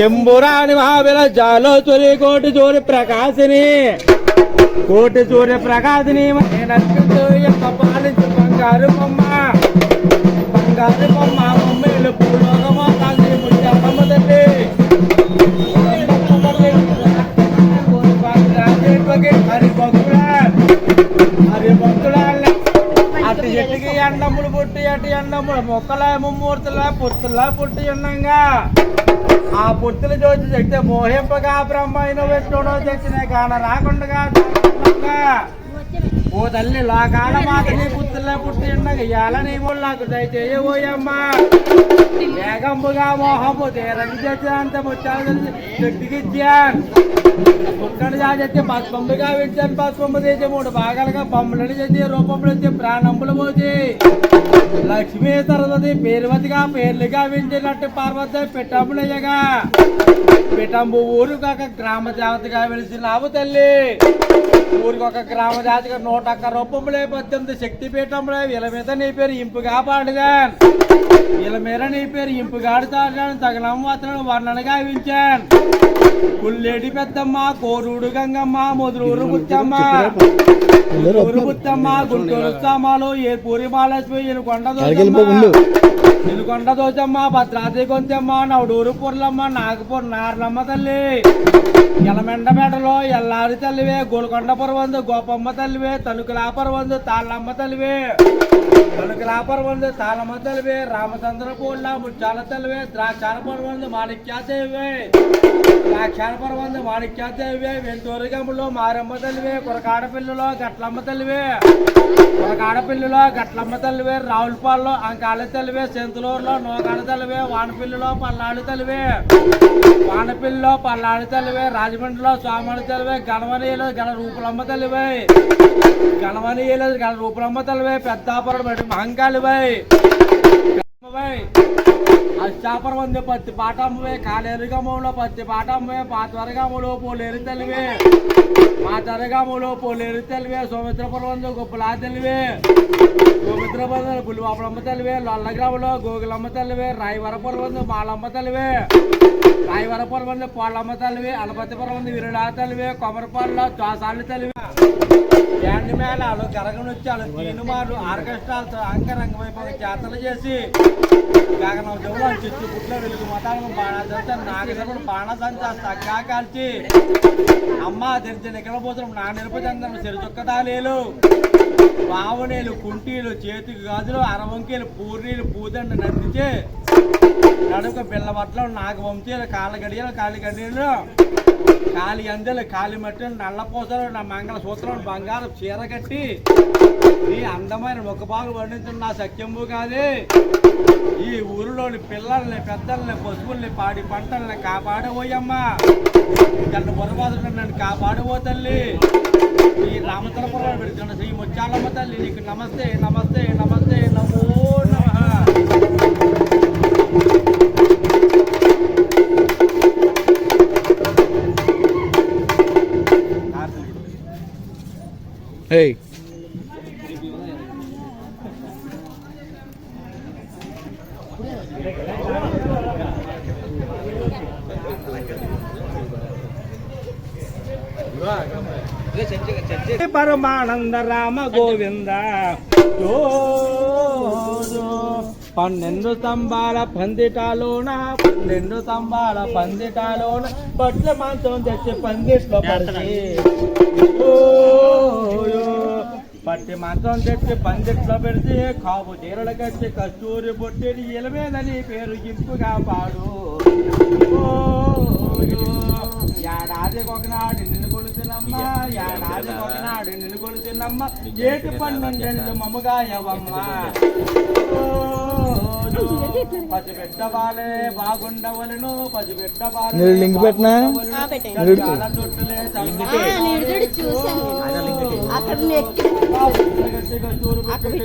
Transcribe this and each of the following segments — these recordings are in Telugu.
చెంబురాని మహాబిల జాలో చోరి కోటి చోరి ప్రకాశిని కోటి సూర్య ప్రకాశిని పాలించి బంగారు బొమ్మ మమ్మీలు పూలోకమో కాంతి ముత్యాలమ్మ తల్లి అటు చెట్టుకి ఎండములు పుట్టి అటు ఎండములు మొక్కల ముమ్మూర్తుల పుర్తులా పుట్టి ఉన్నాగా ఆ పుర్తులు చూసి చెప్తే మోహింపగా బ్రహ్మైన పెట్టుడో తెచ్చిన కాన రాకుండా ఓ తల్లి లోకాల మాత నీ పుత్తులే పుట్టి ఉండగా ఇవాళ నీ నాకు దయచేయబోయమ్మా వేగంపుగా మోహము తీరని చేసి అంత ముచ్చాలు తెలిసి శక్తికిచ్చాను పుట్టని చేసి పసుపంపుగా విడిచాను పసుపంపు చేసి 3 భాగాలుగా బొమ్మలను చేసి రూపంలో వచ్చి ప్రాణంపులు పోసి లక్ష్మీ సరస్వతి పేరువతిగా పేర్లుగా వించినట్టు పార్వతి పిట్టంపులయ్యగా పిట్టంబు ఊరికి ఒక గ్రామ దేవతగా వెలిసినావు తల్లి ఊరికి ఒక గ్రామ జాతిగా 101 రూపంలో 18 శక్తి పీఠంలో వీళ్ళ మీద నీ పేరు ఇంపుగా పాడుగాను వీళ్ళ మీద నీ పేరు ఇంపుగా ఆడుతాను తగనం మాత్రం వర్ణనగా వించాను పుల్లేడి పెద్దమ్మ కోరూడు గంగమ్మ ముదురూరు బుచ్చమ్మ ఊరు బుచ్చమ్మ గుంటూరు సామాలు ఏ పూరి మహాలక్ష్మి ఇనుకొండ దోచమ్మ భద్రాద్రి కొంచెమ్మ నవడూరు పుర్లమ్మ నాగపూర్ నార్లమ్మ తల్లి ఎలమెండపేటలో ఎల్లారి తల్లివే గోల్కొండ పర్వందు గోపమ్మ తల్లివే తణుకులా పర్వందు తాళ్ళమ్మ తల్లివే తణుకులా పర్వందు తాళమ్మ తల్లివే రామచంద్రపూర్ల ముచ్చాల తల్లివే ద్రాక్షాల పర్వందు మాణిక్యాదేవే ద్రాక్షాల పర్వందు మాణిక్యాదేవే వెంటూరుగములో మారమ్మ తల్లివే కొరకాడపిల్లిలో గట్లమ్మ తల్లివే కొరకాడపిల్లిలో గట్లమ్మ తల్లివే రావులపాల్లో అంకాల తల్లివే సెంతులూరులో నోకాడ తల్లివే వానపిల్లిలో పల్నాడు తల్లివే వానపిల్లిలో పల్నాడు తల్లివే రాజమండ్రిలో సోమవారి తల్లివే గణవనీయులు గణ రూపులమ్మ తల్లివే గణవనీయులు గణ రూపులమ్మ తల్లివే పెద్దాపురం మహంకాళివై అష్టాపరవంది పత్తి పాటమ్మవే కాలేరుగమంలో పత్తి పాటమ్మవే పాతవరగములో పోలేరు తల్లివే పాతవరగములో పోలేరు తల్లివే సౌమిత్రపురవందు గొప్పలా తల్లివే సౌమిత్రపురం పులివాపులమ్మ తల్లివే లొల్లగ్రామంలో గోగులమ్మ తల్లివే రాయవరపురవందు మాలమ్మ తల్లివే రాయవరపురవందు పోళ్ళమ్మ తల్లివే అనపతిపురవందు విరుడా తల్లివే కొమరపాడులో చోసాలు తల్లివే బ్యాండ్ మేళాలు గరగనొచ్చాలు తీనుమాలు ఆర్కెస్ట్రాలతో అంగరంగ వైపు చేతలు చేసి గగనం చెవులో చిత్తు పుట్లో వెలుగు మతాలను బాణాసంత నాగసరుడు బాణసంత తగ్గా కాల్చి అమ్మ తెరిచి నికలపోతున్న నా నిరుపచందనం సిరిచొక్కదాలేలు బావునేలు కుంటీలు చేతికి గాజులు అరవంకీలు పూర్ణీలు పూదండ నందించి నడుక బిల్లబట్టలు నాగ వంశీలు కాళ్ళ గడియలు కాలి గడియలు కాలి అందెలు కాలి మట్టలు నల్లపూసలు నా మంగళ సూత్రం బంగారు చీర కట్టి ఈ అందమైన ముఖభాగం వర్ణించిన నా సత్యంబు కాదే ఈ ఊరిలోని పిల్లల్ని పెద్దల్ని పశువుల్ని పాడి పంటల్ని కాపాడబోయమ్మా గంట పొరపాటున నన్ను కాపాడబో తల్లి ఈ రామతలపురం పెడుతున్న శ్రీ ముత్యాలమ్మ తల్లి నీకు నమస్తే నమస్తే నమస్తే నమో నమః. Hey. పరమానంద రామ గోవింద 12 స్తంభాల పందిటాలోన 12 స్తంభాల పందిటాలోన పట్ల మాంసం తెచ్చి పందిట్లో పరిచి పట్టి మాంసం తెచ్చి పందిట్లో పెడితే కాపు చీరలు కట్టి కస్తూరి పొట్టి ఇలమేదని పేరు ఇంపుగా పాడు ఏడాది ఒకనాడు నిన్ను కొలుతున్నమ్మ ఏడాది ఒకనాడు నిన్ను కొలుతున్నమ్మ ఏటి పన్ను మమ్మగాయవమ్మ పసిబిడ్డవాలే బాగుండవలను పసిబిడ్డవాలే లింక్ పెట్టినా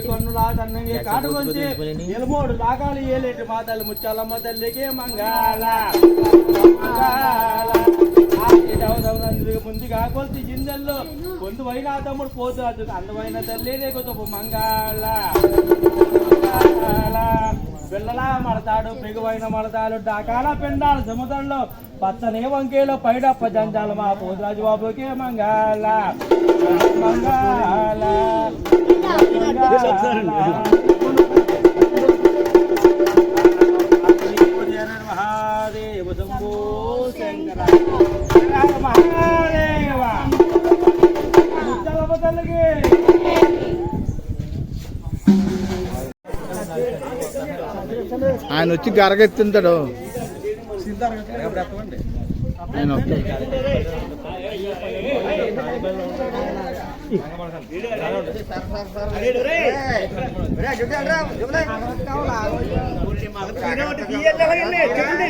కన్నులా తన్నంగి కాటుకొచ్చి నిలమోడు దాకాలు ఏలేటి మాతలు ముచ్చాలమ్మ తల్లికి మంగాళ ముందుగా కొలిసి గింజల్లో పొందువైన తమ్ముడు పోతు అందమైన తల్లి నీకు మంగాళ పిల్లలా మడతాడు పెగువైన మడతాలు డాకాల పెండాలు సముద్రంలో పచ్చని వంకేలో పైడప్ప జంజాలు మా పోతురాజు బాబుకే మంగాల మంగాల మహాదేవ శంభో శంకర మహాదేవ తలకి ఆయన వచ్చి గరగెత్తుంటాడు ఆయన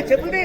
చెప్పండి